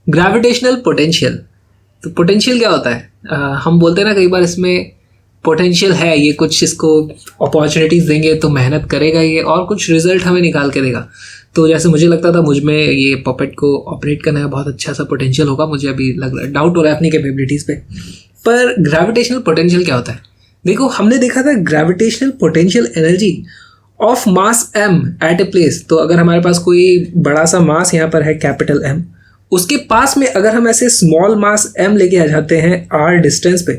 Gravitational potential. तो potential क्या होता है? हम बोलते हैं ना कई बार इसमें पोटेंशियल है, ये कुछ इसको अपॉर्चुनिटीज़ देंगे तो मेहनत करेगा ये और कुछ रिजल्ट हमें निकाल के देगा। तो जैसे मुझे लगता था मुझ में ये पॉपेट को ऑपरेट करने का बहुत अच्छा सा पोटेंशियल होगा, मुझे अभी लग रहा है, डाउट हो रहा है अपनी कैपेबिलिटीज़ पे। पर ग्रेविटेशनल पोटेंशियल क्या होता है? देखो, हमने देखा था gravitational potential energy of mass m at a place. तो अगर हमारे पास कोई बड़ा सा मास यहाँ पर है कैपिटल M, उसके पास में अगर हम ऐसे स्मॉल मास m लेके आ जाते हैं r डिस्टेंस पे,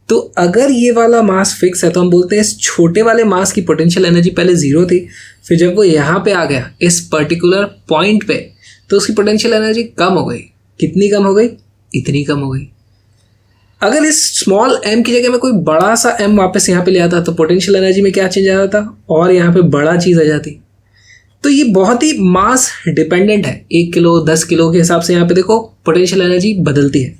तो अगर ये वाला मास फिक्स है तो हम बोलते हैं इस छोटे वाले मास की पोटेंशियल एनर्जी पहले जीरो थी, फिर जब वो यहाँ पे आ गया इस पर्टिकुलर पॉइंट पे तो उसकी पोटेंशियल एनर्जी कम हो गई। कितनी कम हो गई? इतनी कम हो गई। अगर इस स्मॉल m की जगह में कोई बड़ा सा m वापस यहाँ पे ले आता तो पोटेंशियल एनर्जी में क्या चेंज आ जाता और यहाँ पे बड़ा चीज़ आ जाती। तो ये बहुत ही मास डिपेंडेंट है। 1 किलो 10 किलो के हिसाब से यहाँ पे देखो पोटेंशियल एनर्जी बदलती है।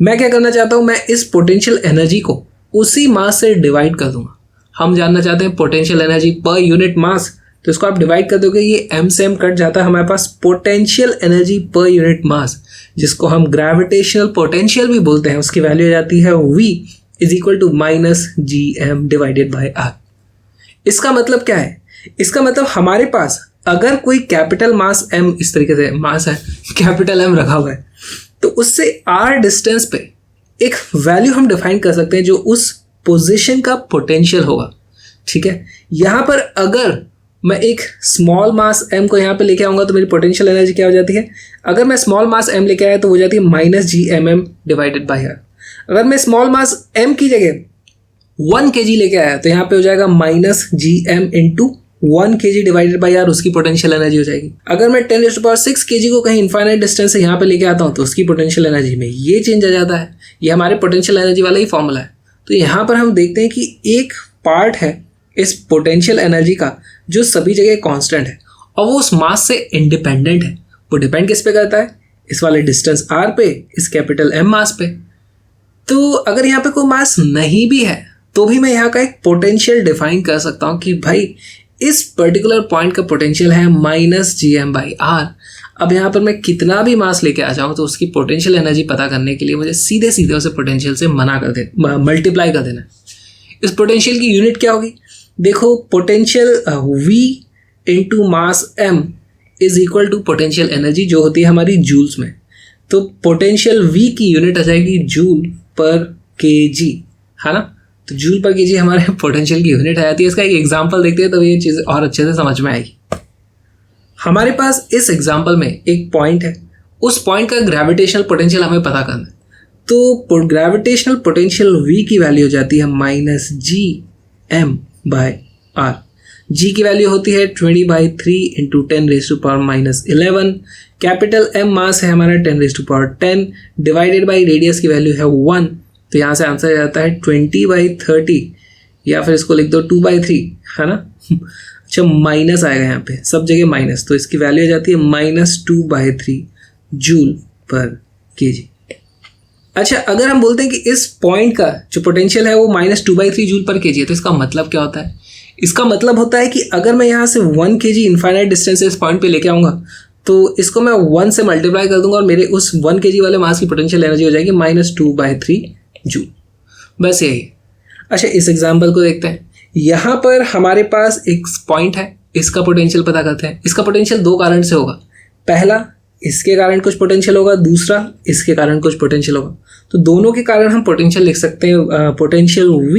मैं क्या करना चाहता हूँ, मैं इस पोटेंशियल एनर्जी को उसी मास से डिवाइड कर दूंगा। हम जानना चाहते हैं पोटेंशियल एनर्जी पर यूनिट मास, तो इसको आप डिवाइड कर दोगे, ये m से m कट जाता है, हमारे पास potential energy per unit mass, जिसको हम ग्रेविटेशनल पोटेंशियल भी बोलते हैं, उसकी वैल्यू आ जाती है v is equal to -gm divided by r। इसका मतलब क्या है? इसका मतलब हमारे पास अगर कोई कैपिटल मास m, इस तरीके से मास है कैपिटल M रखा हुआ है, तो उससे r डिस्टेंस पे एक वैल्यू हम डिफाइन कर सकते हैं जो उस पोजीशन का पोटेंशियल होगा। ठीक है, यहाँ पर अगर मैं एक स्मॉल मास m को यहाँ पे लेके आऊँगा तो मेरी पोटेंशियल एनर्जी क्या हो जाती है? अगर मैं स्मॉल मास m लेके आया तो हो जाती है -gmm डिवाइडेड बाय r। अगर मैं स्मॉल मास m की जगह 1 kg लेके आया तो यहाँ पे हो जाएगा -gm into 1 kg divided by r, उसकी पोटेंशियल एनर्जी हो जाएगी। अगर मैं 10⁶ kg को कहीं इनफाइनाइट डिस्टेंस से यहाँ पे लेके आता हूँ तो उसकी पोटेंशियल एनर्जी में ये चेंज आ जाता है। ये हमारे पोटेंशियल एनर्जी वाला ही फॉर्मूला है। तो यहाँ पर हम देखते हैं कि एक पार्ट है इस पोटेंशियल एनर्जी का जो सभी जगह कांस्टेंट है और वो उस मास से इंडिपेंडेंट है। वो डिपेंड किस पे करता है? इस वाले डिस्टेंस r पे, इस कैपिटल M मास पे। तो अगर यहाँ पे कोई मास नहीं भी है तो भी मैं यहाँ का एक पोटेंशियल डिफाइन कर सकता हूँ कि भाई इस पर्टिकुलर पॉइंट का पोटेंशियल है -gm/r। अब यहाँ पर मैं कितना भी मास लेके आ जाऊँ तो उसकी पोटेंशियल एनर्जी पता करने के लिए मुझे सीधे सीधे उसे पोटेंशियल से मल्टीप्लाई कर देना। इस पोटेंशियल की यूनिट क्या होगी? देखो, potential v into mass m is equal to potential energy जो होती है हमारी जूल्स में। तो पोटेंशियल v की यूनिट आ जाएगी जूल पर kg, है ना। तो जूल पर kg हमारे पोटेंशियल की यूनिट आ जाती है। इसका एक एग्जांपल देखते हैं तो ये चीज़ और अच्छे से समझ में आएगी। हमारे पास इस एग्जांपल में एक पॉइंट है, उस पॉइंट का ग्रेविटेशनल पोटेंशियल हमें पता करना है। तो ग्रेविटेशनल पोटेंशियल v की वैल्यू हो जाती है -gm/r। g की वैल्यू होती है 20/3 इंटू 10⁻⁻11। कैपिटल M मास है हमारा 10⁻10 डिवाइडेड बाई रेडियस की वैल्यू है 1। तो यहाँ से आंसर आता है 20/30 या फिर इसको लिख दो 2/3, है ना। अच्छा, माइनस आएगा यहाँ पे, सब जगह माइनस, तो इसकी वैल्यू आ जाती है -2/3 जूल पर kg। अच्छा, अगर हम बोलते हैं कि इस पॉइंट का जो पोटेंशियल है वो -2/3 जूल पर kg है तो इसका मतलब क्या होता है? इसका मतलब होता है कि अगर मैं यहाँ से 1 kg इनफाइनाइट डिस्टेंस से इस पॉइंट पे लेके आऊँगा तो इसको मैं 1 से मल्टीप्लाई कर दूंगा और मेरे उस 1 kg वाले मास की पोटेंशियल एनर्जी हो जाएगी -2/3 जूल। बस यही। अच्छा, इस एग्जाम्पल को देखते हैं। यहाँ पर हमारे पास एक पॉइंट है, इसका पोटेंशियल पता करते हैं। इसका पोटेंशियल दो कारण से होगा। पहला, इसके कारण कुछ पोटेंशियल होगा, दूसरा इसके कारण कुछ पोटेंशियल होगा। तो दोनों के कारण हम पोटेंशियल लिख सकते हैं। Potential v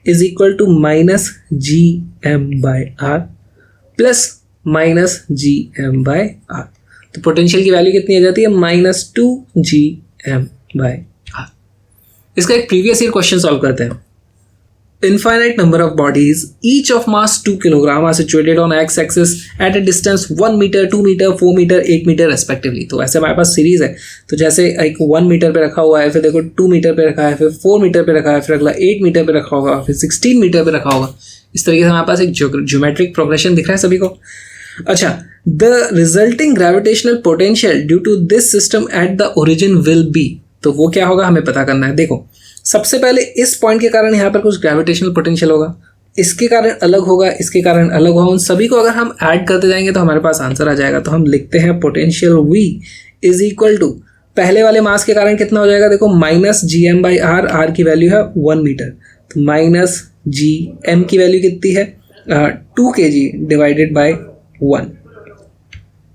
is equal to -gm/r plus -gm/r। तो पोटेंशियल की वैल्यू कितनी आ जाती है? -2gm/r। इसका एक प्रीवियस ईयर क्वेश्चन सॉल्व करते हैं। Infinite number of bodies, each of mass 2 kg, are situated on x-axis at a distance 1 meter, 2 meter, 4 meter, 8 meter respectively। तो ऐसे हमारे पास सीरीज है। तो जैसे एक 1 मीटर पे रखा हुआ है, फिर देखो 2 मीटर पे रखा है, फिर 4 मीटर पे रखा है, फिर अगला 8 मीटर पे रखा होगा, फिर 16 मीटर पे रखा होगा। इस तरीके से हमारे पास एक ज्योमेट्रिक प्रोग्रेशन दिख रहा है सभी को। अच्छा, the resulting gravitational potential due to this system at the origin will be. तो वो क्या होगा हमें पता करना है। देखो, सबसे पहले इस पॉइंट के कारण यहाँ पर कुछ ग्रेविटेशनल पोटेंशियल होगा, इसके कारण अलग होगा, इसके कारण अलग होगा। उन सभी को अगर हम ऐड करते जाएंगे तो हमारे पास आंसर आ जाएगा। तो हम लिखते हैं potential v is equal to पहले वाले मास के कारण कितना हो जाएगा, देखो minus ji m by r, r की वैल्यू है 1 मीटर, तो माइनस जी एम की वैल्यू कितनी है 2 kg डिवाइडेड बाय 1,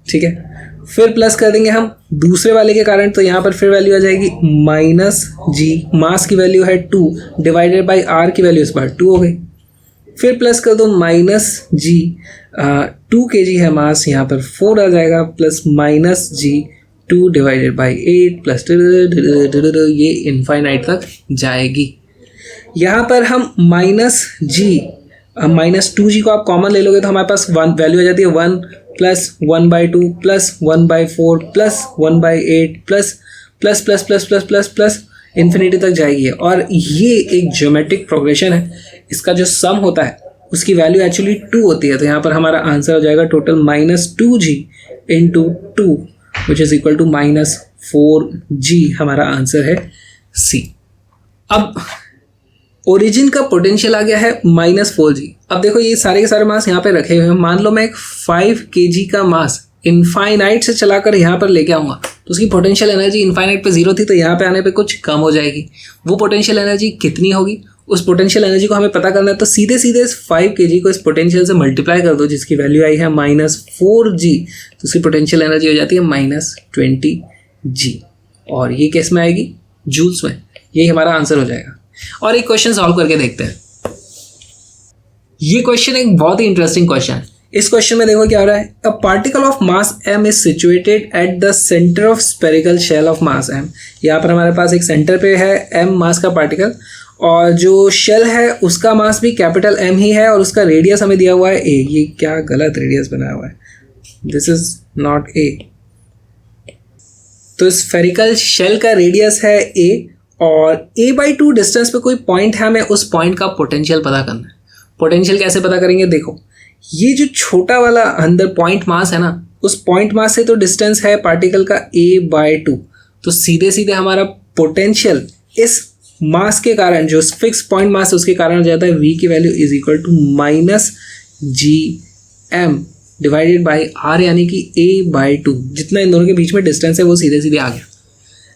ठीक है। फिर प्लस कर देंगे हम दूसरे वाले के कारण, तो यहाँ पर फिर वैल्यू आ जाएगी माइनस जी, मास की वैल्यू है 2 डिवाइडेड बाय आर की वैल्यू इस बार 2 हो गई। फिर प्लस कर दो माइनस जी, 2 kg है मास, यहाँ पर 4 आ जाएगा, plus minus g 2 divided by 8 plus ये इनफाइनाइट तक जाएगी। यहाँ पर हम माइनस जी, माइनस 2g को आप कॉमन ले लोगे तो हमारे पास वैल्यू आ जाती है 1 plus 1/2 plus 1/4 plus 1/8 plus plus plus plus plus plus plus infinity तक जाएगी। और ये एक ज्योमेट्रिक प्रोग्रेशन है, इसका जो सम होता है उसकी वैल्यू एक्चुअली 2 होती है। तो यहाँ पर हमारा आंसर हो जाएगा total minus 2g into 2 which is equal to minus 4g, हमारा आंसर है सी। अब ओरिजिन का पोटेंशियल आ गया है माइनस 4g। अब देखो ये सारे के सारे मास यहाँ पे रखे हुए हैं, मान लो मैं एक 5 kg का मास इनफाइनाइट से चलाकर यहाँ पर लेके आऊँगा तो उसकी पोटेंशियल एनर्जी इनफाइनाइट पे 0 थी, तो यहाँ पे आने पे कुछ कम हो जाएगी। वो पोटेंशियल एनर्जी कितनी होगी, उस पोटेंशियल एनर्जी को हमें पता करना है। तो सीधे सीधे इस 5 kg को इस पोटेंशियल से मल्टीप्लाई कर दो, जिसकी वैल्यू आई है माइनस 4g, तो उसकी पोटेंशियल एनर्जी हो जाती है माइनस 20g, और ये किस में आएगी, जूल्स में। यही हमारा आंसर हो जाएगा। और एक क्वेश्चन सॉल्व करके देखते हैं। ये क्वेश्चन एक बहुत ही इंटरेस्टिंग क्वेश्चन है। इस क्वेश्चन में देखो क्या हो रहा है, a particle of mass m is situated at the centre of spherical shell of mass m। यहाँ पर हमारे पास एक सेंटर पे है m मास का पार्टिकल, और जो शेल है उसका मास भी कैपिटल M ही है, और उसका रेडियस हमें दिया हुआ है a। ये क्या गलत रेडियस बनाया हुआ है, दिस इज नॉट a। तो स्फेरिकल शेल का रेडियस है a, और a/2 डिस्टेंस पे कोई पॉइंट है, हमें उस पॉइंट का पोटेंशियल पता करना है। पोटेंशियल कैसे पता करेंगे, देखो ये जो छोटा वाला अंदर पॉइंट मास है ना, उस पॉइंट मास से तो डिस्टेंस है पार्टिकल का a/2, तो सीधे सीधे हमारा पोटेंशियल इस मास के कारण, जो फिक्स पॉइंट मास है उसके कारण हो जाता है v की value is equal to minus ji M divided by R, यानी कि a/2। जितना इन दोनों के बीच में डिस्टेंस है वो सीधे सीधे आ गया।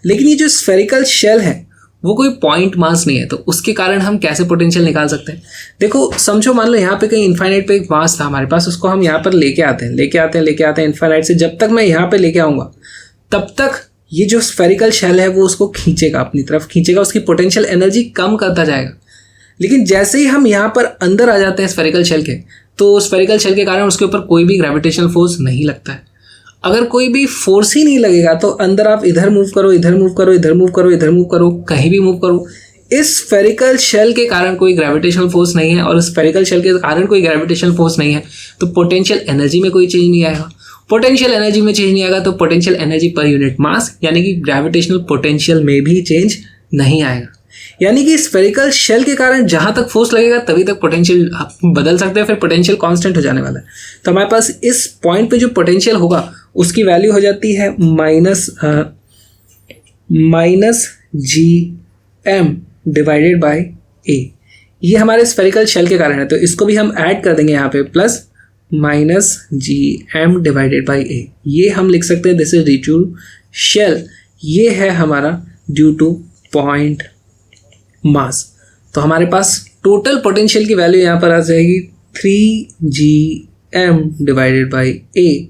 लेकिन ये जो स्फेरिकल शेल है वो कोई पॉइंट मास नहीं है, तो उसके कारण हम कैसे पोटेंशियल निकाल सकते हैं। देखो समझो, मान लो यहाँ पे कहीं इनफाइनाइट पे एक मास था हमारे पास, उसको हम यहाँ पर लेके आते हैं इनफाइनाइट से। जब तक मैं यहाँ पे लेके आऊँगा तब तक ये जो स्फेरिकल शेल है वो उसको खींचेगा, अपनी तरफ खींचेगा, उसकी पोटेंशियल एनर्जी कम करता जाएगा। लेकिन जैसे ही हम यहाँ पर अंदर आ जाते हैं स्फेरिकल शेल के, तो स्फेरिकल शेल के कारण उसके ऊपर कोई भी ग्रेविटेशनल फोर्स नहीं लगता है। अगर कोई भी फोर्स ही नहीं लगेगा तो अंदर आप इधर मूव करो, इधर मूव करो, इधर मूव करो, इधर मूव करो, कहीं भी मूव करो, इस स्फेरिकल शेल के कारण कोई ग्रेविटेशनल फोर्स नहीं है, और स्फेरिकल शेल के कारण कोई ग्रेविटेशनल फोर्स नहीं है, तो पोटेंशियल एनर्जी में कोई चेंज नहीं आएगा। पोटेंशियल एनर्जी में चेंज नहीं आएगा तो पोटेंशियल एनर्जी पर यूनिट मास यानी कि ग्रेविटेशनल पोटेंशियल में भी चेंज नहीं आएगा। यानी कि स्फेरिकल शेल के कारण जहां तक फोर्स लगेगा तभी तक पोटेंशियल बदल सकते हैं, फिर पोटेंशियल कांस्टेंट हो जाने वाला है। तो हमारे पास इस पॉइंट पे जो पोटेंशियल होगा उसकी वैल्यू हो जाती है minus ji M divided by A. ये हमारे स्फेरिकल शेल के कारण है, तो इसको भी हम ऐड कर देंगे यहाँ पे, plus minus ji M divided by A. ये हम लिख सकते हैं this is due to shell, ये है हमारा ड्यू टू पॉइंट मास। तो हमारे पास टोटल पोटेंशियल की वैल्यू यहाँ पर आ जाएगी 3gm divided by A,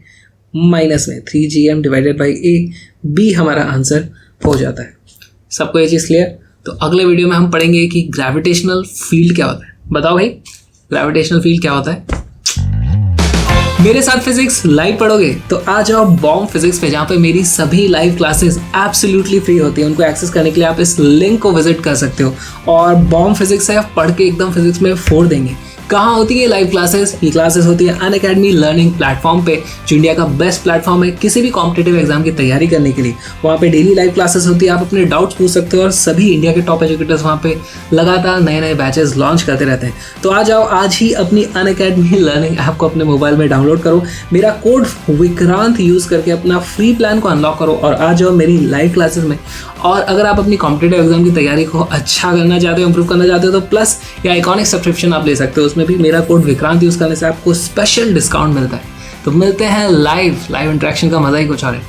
minus में 3gm divided by A, B हमारा आंसर हो जाता है। सबको ये चीज़ क्लियर? तो अगले वीडियो में हम पढ़ेंगे कि ग्रेविटेशनल फील्ड क्या होता है। बताओ भाई, ग्रेविटेशनल फील्ड क्या होता है? मेरे साथ फिजिक्स लाइव पढ़ोगे तो आ जाओ बॉम्ब फिजिक्स पे, जहाँ पे मेरी सभी लाइव क्लासेस एब्सोल्युटली फ्री होती है। उनको एक्सेस करने के लिए आप इस लिंक को विजिट कर सकते हो, और बॉम्ब फिजिक्स है, पढ़ के एकदम फिजिक्स में फोड़ देंगे। कहाँ होती है लाइव क्लासेस? ये क्लासेस होती है अनअकैडमी लर्निंग प्लेटफॉर्म पे, जो इंडिया का बेस्ट प्लेटफॉर्म है किसी भी कॉम्पिटेटिव एग्जाम की तैयारी करने के लिए। वहाँ पे डेली लाइव क्लासेस होती है, आप अपने डाउट्स पूछ सकते हो, और सभी इंडिया के टॉप एजुकेटर्स वहाँ पे लगातार नए नए बैचेस लॉन्च करते रहते हैं। तो आ जाओ, आज ही अपनी अनअकैडमी लर्निंग ऐप को अपने मोबाइल में डाउनलोड करो, मेरा कोड विक्रांत यूज़ करके अपना फ्री प्लान को अनलॉक करो, और आ जाओ मेरी लाइव क्लासेस में। और अगर आप अपनी कॉम्पिटेटिव एग्जाम की तैयारी को अच्छा करना चाहते हो, इंप्रूव करना चाहते हो, तो प्लस या आइकॉनिक सब्सक्रिप्शन आप ले सकते हो। उसमें भी मेरा कोड विक्रांत यूज़ करने से आपको स्पेशल डिस्काउंट मिलता है। तो मिलते हैं लाइव इंटरेक्शन का मजा ही कुछ और है।